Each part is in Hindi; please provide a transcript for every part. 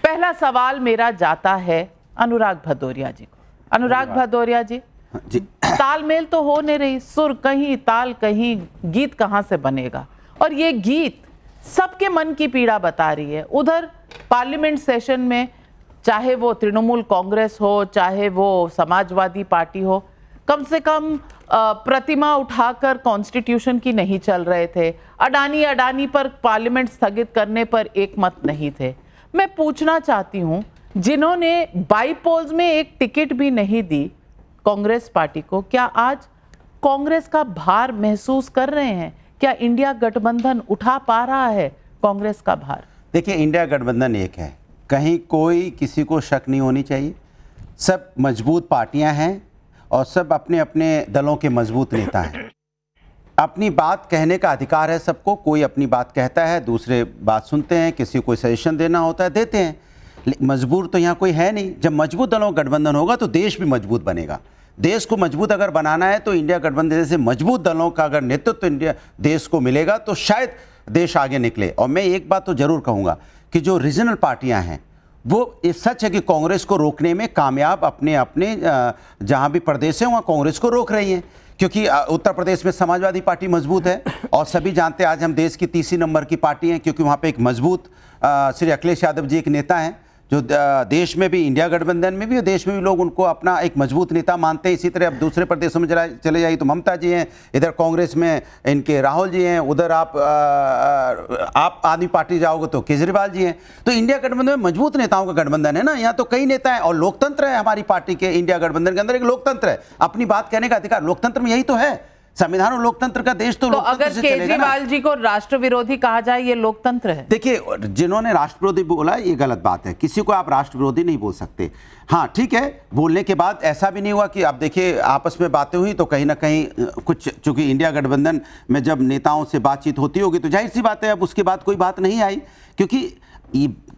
पहला सवाल मेरा जाता है अनुराग भदौरिया जी को। अनुराग भदौरिया जी, तालमेल तो हो नहीं रही, सुर कहीं ताल कहीं, गीत कहां से बनेगा? और ये गीत सबके मन की पीड़ा बता रही है। उधर पार्लियामेंट सेशन में चाहे वो तृणमूल कांग्रेस हो, चाहे वो समाजवादी पार्टी हो, कम से कम प्रतिमा उठाकर कॉन्स्टिट्यूशन की नहीं चल रहे थे। अडानी पर पार्लियामेंट स्थगित करने पर एक मत नहीं थे। मैं पूछना चाहती हूं, जिन्होंने बाईपोल्स में एक टिकट भी नहीं दी कांग्रेस पार्टी को, क्या आज कांग्रेस का भार महसूस कर रहे हैं? क्या इंडिया गठबंधन उठा पा रहा है कांग्रेस का भार? देखिए, इंडिया गठबंधन एक है, कहीं कोई किसी को शक नहीं होनी चाहिए। सब मजबूत पार्टियां हैं और सब अपने अपने दलों के मजबूत नेता हैं। अपनी बात कहने का अधिकार है सबको। कोई अपनी बात कहता है, दूसरे बात सुनते हैं, किसी को सजेशन देना होता है देते हैं। मजबूर तो यहाँ कोई है नहीं। जब मजबूत दलों का गठबंधन होगा तो देश भी मजबूत बनेगा। देश को मजबूत अगर बनाना है तो इंडिया गठबंधन जैसे मजबूत दलों का अगर नेतृत्व इंडिया देश को मिलेगा तो शायद देश आगे निकले। और मैं एक बात तो जरूर कहूँगा कि जो रीजनल पार्टियाँ हैं वो ये सच है कि कांग्रेस को रोकने में कामयाब अपने अपने जहाँ भी प्रदेश है वहाँ कांग्रेस को रोक रही हैं, क्योंकि उत्तर प्रदेश में समाजवादी पार्टी मजबूत है और सभी जानते हैं आज हम देश की तीसरी नंबर की पार्टी हैं, क्योंकि वहाँ पे एक मजबूत श्री अखिलेश यादव जी एक नेता हैं जो देश में भी, इंडिया गठबंधन में भी और देश में भी लोग उनको अपना एक मजबूत नेता मानते हैं। इसी तरह अब दूसरे प्रदेशों में चले जाइए तो ममता जी हैं, इधर कांग्रेस में इनके राहुल जी हैं, उधर आप आदमी पार्टी जाओगे तो केजरीवाल जी हैं। तो इंडिया गठबंधन में मजबूत नेताओं का गठबंधन है ना। यहाँ तो कई नेता हैं और लोकतंत्र है हमारी पार्टी के। इंडिया गठबंधन के अंदर एक लोकतंत्र है, अपनी बात कहने का अधिकार। लोकतंत्र में यही तो है, संविधान और लोकतंत्र का देश तो अगर केजरीवाल जी को राष्ट्र विरोधी कहा जाए ये लोकतंत्र है? देखिए, जिन्होंने राष्ट्र विरोधी बोला ये गलत बात है। किसी को आप राष्ट्र विरोधी नहीं बोल सकते। हाँ ठीक है, बोलने के बाद ऐसा भी नहीं हुआ कि आप देखिए आपस में बातें हुई तो कहीं ना कहीं कुछ, चूंकि इंडिया गठबंधन में जब नेताओं से बातचीत होती होगी तो जाहिर सी बात है अब उसके बाद कोई बात नहीं आई, क्योंकि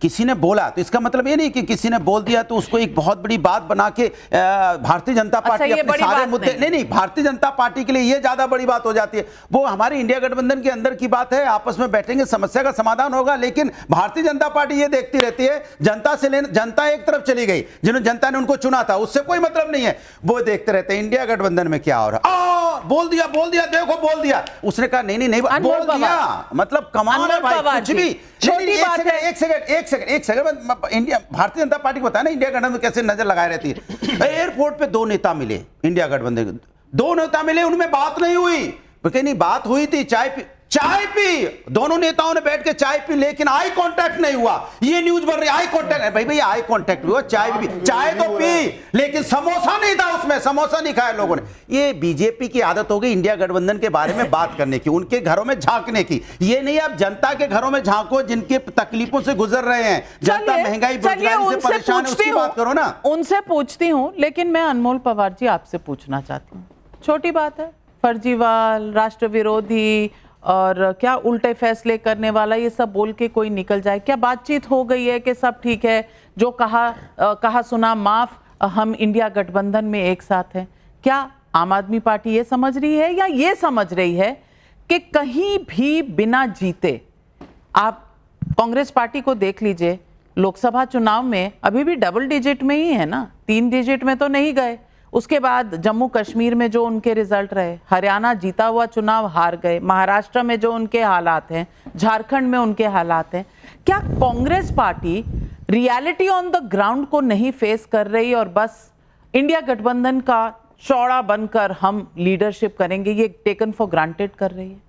किसी ने बोला तो इसका मतलब ये नहीं कि किसी ने बोल दिया तो उसको एक बहुत बड़ी बात बना के भारतीय जनता पार्टी अपने सारे मुद्दे नहीं, भारतीय जनता पार्टी के लिए ये ज्यादा बड़ी बात हो जाती है। वो हमारी इंडिया गठबंधन के अंदर की बात है, आपस में बैठेंगे, समस्या का समाधान होगा। लेकिन भारतीय जनता पार्टी ये देखती रहती है जनता से जनता एक तरफ चली गई, जिन्होंने जनता ने उनको चुना था उससे कोई मतलब नहीं है। वो देखते रहते हैं इंडिया गठबंधन में क्या हो रहा है। बोल दिया देखो बोल दिया, उसने कहा नहीं बोल दिया, मतलब कमाल है भाई, कुछ भी छोटी बात है। एक second India Bharatiya Janata party को बताया ना इंडिया गठबंधन कैसे नजर लगाए रहती है। एयरपोर्ट पे दो नेता मिले, इंडिया गठबंधन दो नेता मिले, उनमें बात नहीं हुई। नहीं, बात हुई थी, चाय पी दोनों नेताओं ने बैठ के चाय पी, लेकिन आई कांटेक्ट नहीं हुआ। ये न्यूज बन रही, आई कांटेक्ट। भाई आई कांटेक्ट हुआ, चाय तो पी, लेकिन समोसा नहीं था उसमें, समोसा नहीं खाया लोगों ने। ये बीजेपी की आदत हो गई इंडिया गठबंधन के बारे में बात करने की, उनके घरों में झांकने की। ये नहीं आप जनता के घरों में झांको जिनके तकलीफों से गुजर रहे हैं, जनता महंगाई बेरोजगारी से परेशान है, उसकी बात करो ना। उनसे पूछती हूँ, लेकिन मैं अनमोल पवार जी आपसे पूछना चाहती हूँ। छोटी बात है, फर्जीवाल, राष्ट्र विरोधी और क्या उल्टे फैसले करने वाला, ये सब बोल के कोई निकल जाए? क्या बातचीत हो गई है कि सब ठीक है, जो कहा सुना माफ, हम इंडिया गठबंधन में एक साथ हैं? क्या आम आदमी पार्टी ये समझ रही है या ये समझ रही है कि कहीं भी बिना जीते, आप कांग्रेस पार्टी को देख लीजिए, लोकसभा चुनाव में अभी भी डबल डिजिट में ही है ना, 3 डिजिट में तो नहीं गए। उसके बाद जम्मू कश्मीर में जो उनके रिजल्ट रहे, हरियाणा जीता हुआ चुनाव हार गए, महाराष्ट्र में जो उनके हालात हैं, झारखंड में उनके हालात हैं। क्या Congress party reality on the ground को नहीं फेस कर रही और बस इंडिया गठबंधन का चौड़ा बनकर हम लीडरशिप करेंगे ये टेकन फॉर ग्रांटेड कर रही है?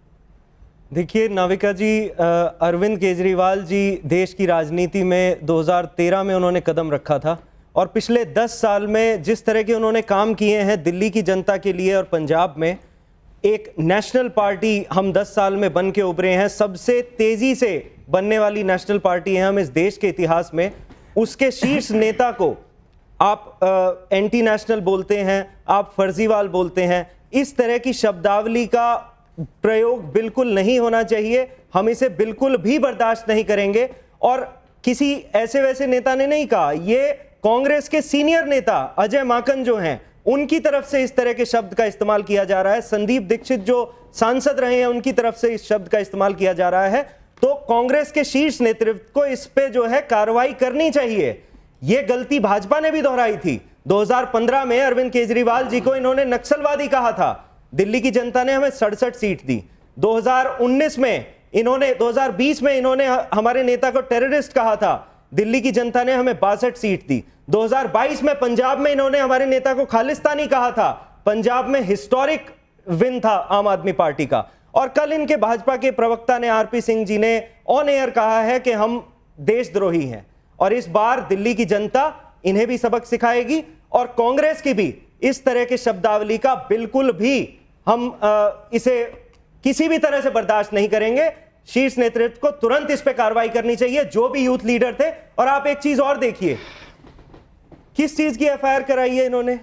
देखिए नाविका जी, अरविंद केजरीवाल जी देश की राजनीति में 2013 में उन्होंने कदम रखा था और पिछले 10 साल में जिस तरह के उन्होंने काम किए हैं दिल्ली की जनता के लिए और पंजाब में, एक नेशनल पार्टी हम 10 साल में बन के उभरे हैं। सबसे तेजी से बनने वाली नेशनल पार्टी है हम इस देश के इतिहास में। उसके शीर्ष नेता को आप एंटी नेशनल बोलते हैं, आप फर्जीवाल बोलते हैं। इस तरह की शब्दावली का प्रयोग बिल्कुल नहीं होना चाहिए, हम इसे बिल्कुल भी बर्दाश्त नहीं करेंगे। और किसी ऐसे वैसे नेता ने नहीं कहा, ये कांग्रेस के सीनियर नेता अजय माकन जो हैं उनकी तरफ से इस तरह के शब्द का इस्तेमाल किया जा रहा है। संदीप दीक्षित जो सांसद रहे हैं उनकी तरफ से इस शब्द का इस्तेमाल किया जा रहा है। तो कांग्रेस के शीर्ष नेतृत्व को इस पे जो है कार्रवाई करनी चाहिए। यह गलती भाजपा ने भी दोहराई थी। 2015 में अरविंद केजरीवाल जी को इन्होंने नक्सलवादी कहा था, दिल्ली की जनता ने हमें 67 सीट दी। 2019 में इन्होंने 2020 में इन्होंने हमारे नेता को टेररिस्ट कहा था, दिल्ली की जनता ने हमें 62 सीट दी। 2022 में पंजाब में इन्होंने हमारे नेता को खालिस्तानी कहा था, पंजाब में हिस्टोरिक विन था आम आदमी पार्टी का। और कल इनके भाजपा के प्रवक्ता ने आरपी सिंह जी ने ऑन एयर कहा है कि हम देशद्रोही हैं, और इस बार दिल्ली की जनता इन्हें भी सबक सिखाएगी और कांग्रेस की भी इस तरह के शब्दावली का बिल्कुल भी हम इसे किसी भी तरह से बर्दाश्त नहीं करेंगे। शीर्ष नेतृत्व को तुरंत इस पे कार्रवाई करनी चाहिए, जो भी यूथ लीडर थे। और आप एक चीज और देखिए, किस चीज की एफआईआर कराई है इन्होंने?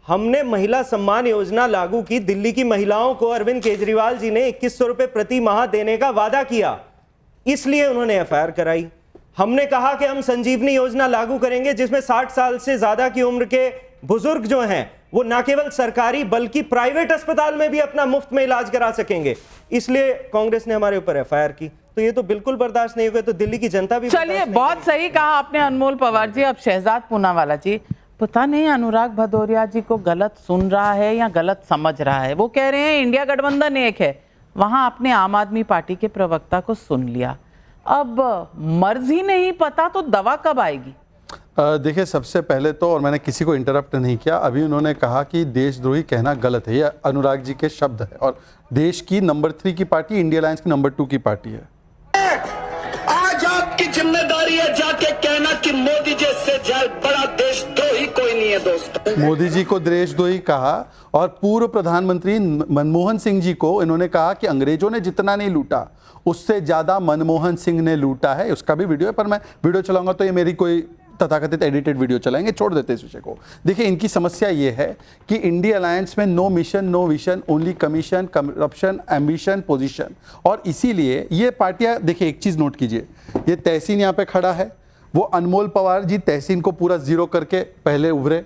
हमने महिला सम्मान योजना लागू की, दिल्ली की महिलाओं को अरविंद केजरीवाल जी ने 2100 रुपए प्रति माह देने का वादा किया, इसलिए उन्होंने एफआईआर कराई। हमने कहा कि हम संजीवनी योजना लागू करेंगे, जिसमें 60 साल से ज्यादा की उम्र के बुजुर्ग जो हैं वो न केवल सरकारी बल्कि प्राइवेट अस्पताल में भी अपना मुफ्त में इलाज करा सकेंगे, इसलिए कांग्रेस ने हमारे ऊपर एफआईआर की। तो ये तो बिल्कुल बर्दाश्त नहीं होगा, तो दिल्ली की जनता भी चलिए, बहुत सही कहा आपने अनमोल पवार जी। अब शहजाद पूनावाला जी, पता नहीं अनुराग भदौरिया जी को गलत सुन रहा है या गलत समझ रहा है। वो कह रहे हैं इंडिया गठबंधन एक है, वहां आपने आम आदमी पार्टी के प्रवक्ता को सुन लिया, अब मर्ज ही नहीं पता तो दवा कब आएगी? देखिए, सबसे पहले तो, और मैंने किसी को इंटरप्ट नहीं किया, अभी उन्होंने कहा कि देशद्रोही कहना गलत है, ये अनुराग जी के शब्द है। और देश की नंबर 3 की पार्टी इंडिया अलायंस की नंबर 2 की पार्टी है। आज आपकी जिम्मेदारी है जाके कहना कि मोदी जी से बड़ा देशद्रोही कोई नहीं है दोस्तों। मोदी जी को देशद्रोही कहा, और पूर्व प्रधानमंत्री मनमोहन सिंह जी को इन्होंने कहा कि अंग्रेजों ने जितना नहीं लूटा उससे ज्यादा मनमोहन सिंह ने लूटा है। उसका भी वीडियो है, पर मैं वीडियो चलाऊंगा तो ये मेरी कोई तथाकथित एडिटेड वीडियो चलाएंगे, छोड़ देते इस विषय को। देखिए, इनकी समस्या ये है कि इंडिया अलायंस में no mission no vision, only commission, corruption, ambition, position. और इसीलिए ये पार्टियां, देखिए एक चीज नोट कीजिए, ये तहसीन यहाँ पे खड़ा है, वो अनमोल पवार जी तहसीन को पूरा जीरो करके पहले उभरे।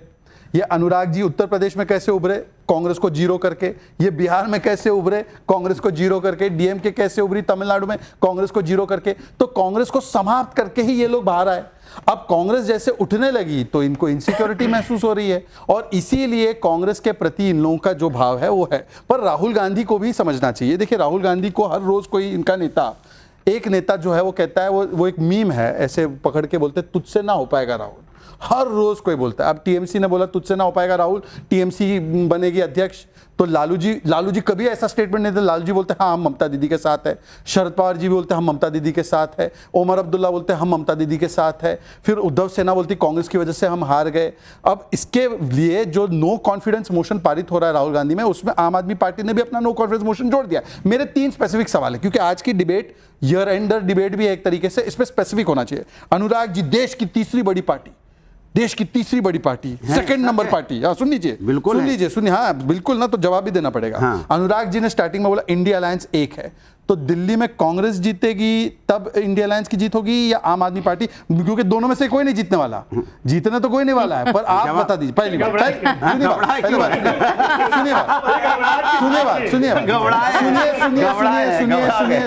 ये अनुराग जी उत्तर प्रदेश में कैसे उभरे? कांग्रेस को जीरो करके। ये बिहार में कैसे उभरे? कांग्रेस को जीरो करके। डीएमके कैसे उभरी तमिलनाडु में? कांग्रेस को जीरो करके। तो कांग्रेस को समाप्त करके ही ये लोग बाहर आए। अब कांग्रेस जैसे उठने लगी तो इनको इनसिक्योरिटी महसूस हो रही है, और इसीलिए कांग्रेस के प्रति इन लोगों का जो भाव है वो है। पर राहुल गांधी को भी समझना चाहिए। देखिए, राहुल गांधी को हर रोज कोई इनका नेता, एक नेता जो है वो कहता है, वो एक मीम है, ऐसे पकड़ के बोलते तुझसे ना हो पाएगा राहुल, हर रोज कोई बोलता है। अब टीएमसी ने बोला तुझसे ना हो पाएगा राहुल, टीएमसी बनेगी अध्यक्ष। तो लालू जी कभी ऐसा स्टेटमेंट नहीं देते। लालू जी बोलते हैं हाँ हम ममता दीदी के साथ है। शरद पवार जी भी बोलते हैं हम ममता दीदी के साथ है। ओमर अब्दुल्ला बोलते हैं हम ममता दीदी के साथ है। फिर उद्धव सेना बोलती कांग्रेस की वजह से हम हार गए। अब इसके लिए जो नो कॉन्फिडेंस मोशन पारित हो रहा है राहुल गांधी में, उसमें आम आदमी पार्टी ने भी अपना नो कॉन्फिडेंस मोशन जोड़ दिया। मेरे 3 स्पेसिफिक सवाल है, क्योंकि आज की डिबेट ईयर एंडर डिबेट भी है एक तरीके से, इसमें स्पेसिफिक होना चाहिए। अनुराग जी, देश की तीसरी बड़ी पार्टी, देश की तीसरी बड़ी पार्टी, सेकंड नंबर पार्टी, हाँ सुन लीजिए, बिल्कुल सुन लीजिए, सुनिए, हाँ बिल्कुल ना, तो जवाब भी देना पड़ेगा। हाँ। अनुराग जी ने स्टार्टिंग में बोला इंडिया अलायंस एक है, तो दिल्ली में कांग्रेस जीतेगी तब इंडिया अलायंस की जीत होगी या आम आदमी पार्टी? क्योंकि दोनों में से कोई नहीं जीतने वाला, जीतने तो कोई नहीं वाला है। पर आप बता दीजिए पहली बात,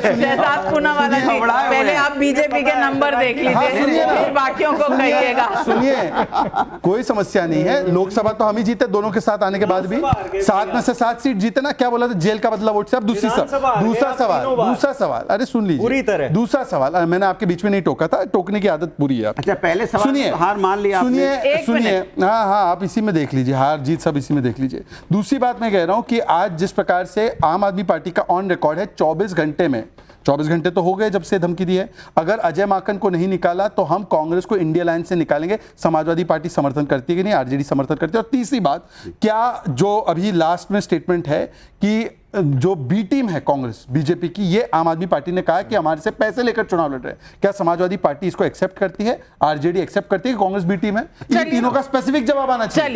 शहजाद पूनावाला जी, पहले आप बीजेपी के नंबर देख लीजिए, फिर बाकियों को कहिएगा। सुनिए, कोई समस्या नहीं है, लोकसभा तो हम ही जीते दोनों के साथ आने के बाद भी, 7 में से 7 सीट जीते ना। क्या बोला था? जेल का बदला वोट से। अब दूसरा सवाल, अरे सुन लीजिए पूरी तरह। दूसरा सवाल, मैंने आपके बीच में नहीं टोका था, टोकने की आदत पूरी है। अच्छा, पहले सवाल सुनिए, हार मान लिया आपने। सुनिए, हाँ आप इसी में देख लीजिए, हार जीत सब इसी में देख लीजिए। दूसरी बात मैं कह रहा हूं कि आज जिस प्रकार से आम आदमी पार्टी का ऑन रिकॉर्ड है, 24 घंटे में, 24 घंटे तो हो गए जब से धमकी दी है, अगर अजय माकन को नहीं निकाला तो हम कांग्रेस को इंडिया अलायंस से निकालेंगे। समाजवादी पार्टी समर्थन करती है कि नहीं? आरजेडी समर्थन करती है। और तीसरी बात, क्या जो अभी लास्ट में स्टेटमेंट है कि जो बी टीम है कांग्रेस बीजेपी की, ये आम आदमी पार्टी ने कहा है कि हमारे से पैसे लेकर चुनाव लड़ रहे हैं, क्या समाजवादी पार्टी इसको एक्सेप्ट करती है? आरजेडी एक्सेप्ट करती है कि कांग्रेस बी टीम है? इन तीनों का स्पेसिफिक जवाब आना चाहिए।